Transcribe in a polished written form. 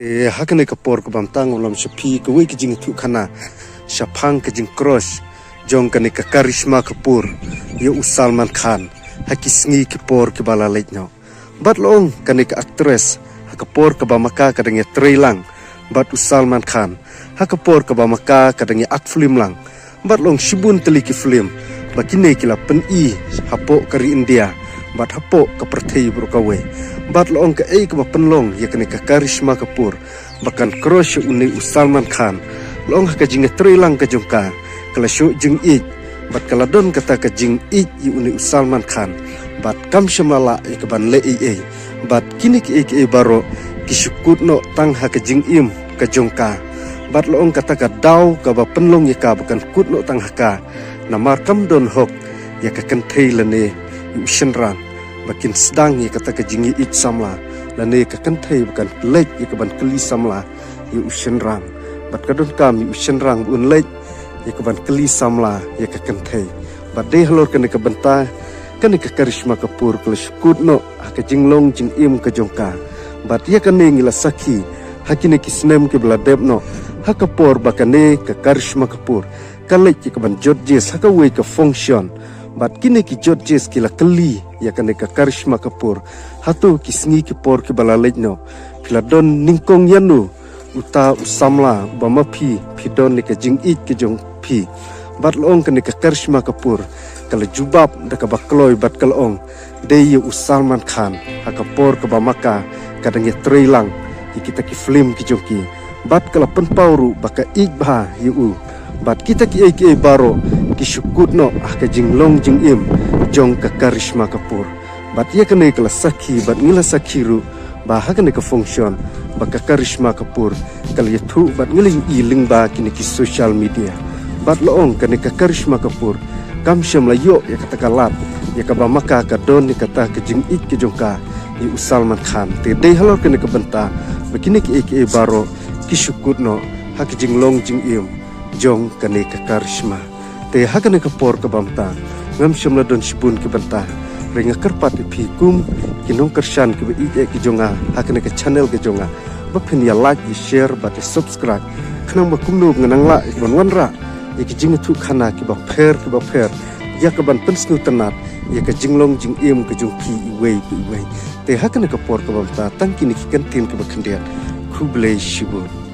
Hakane kapor ke bamtang ulam shapi ke wei kijing tu kana shapang kijing cross jong kane ka karisma kapur ye Salman Khan hakisngi kapor ke bala leitno bat long kane ka actress hakapor ke bamaka kadang ye trailang bat Salman Khan hakapor ke bamaka kadang ye ak film lang bat long shibun teliki film bakine kila pen i hapo kari India bat hapo ka perthei brokawe bat long ka ei ka penlong ya kane ka karisma kapur bakan cross uni Salman Khan long ka jinga trilang ka jongka kala shu jing i bat kala don kata ka jing i uni Salman Khan bat kam shamala e ka ban le e bat kini ki e baro ki shukut no tang ha ka jing im ka jongka bat long kata ka daw ka ba penlong ya ka bakan kut no tang ha ka namar kam don hok ya ka kan thei lane shenran bakin sedang ya kata ka jingi ich samla lane ka kan thei bakan lek ya ka ban kli samla yu shenrang bat ka don kam yu shenrang un lek ya ka ban kli samla ya ka kan thei bat de halor kan ka banta kan ka karisma kapur kul shukut no ka jinglong jing im ka jongka bat ya kan ngila sakhi hakine kisnem ke bladeb no hakapor bakane ka karisma kapur kalek ya ka ban jodjes hakawe ka function bat kini ki jodjes kila keli ya kane ka karisma kapur hatu kisngi ki por ki balalejno pila don ningkong yanu uta usamla bama pi don ni ka jing ik ki jong pi bat long kane ka karisma kapur kala jubab da ka bakloy bat kalong de yu Salman Khan hakapor ka bamaka kadang ye trailang kita ki film ki jongki bat kala penpauru baka ik bah yu bat kita ki baro ki shukut no ka jinglong jing im jong ka karisma kapur bat ya kene kala sakhi bat ngila sakhiru ba hakane ka function baka karisma kapur kala yathu bat ngiling iling ba kini ki social media bat loong kane ka karisma kapur kam syam la yo ya kata kalat ya ka ba maka ka don ni kata ka jing ik ki jongka yu Salman Khan te dei halor kene ka benta bakini ki baro ki shukut no hak jinglong jing im jong kane ka karisma te hakane ka por ka bamta ngam shimla don shibun ki banta renga kerpat pi kum kinong kershan ki bi ki jonga hakane ka channel ki jonga bapin ya like ya share ba te subscribe khnang ba kumnu nganang la ban wanra ki jing thu khana ki ba pher ya ka ban pensnu tanat ya ka jinglong jing im ka jong pi wei te hakane ka por ka bamta tangkini ki kantin ki ba khandiat khuble shibun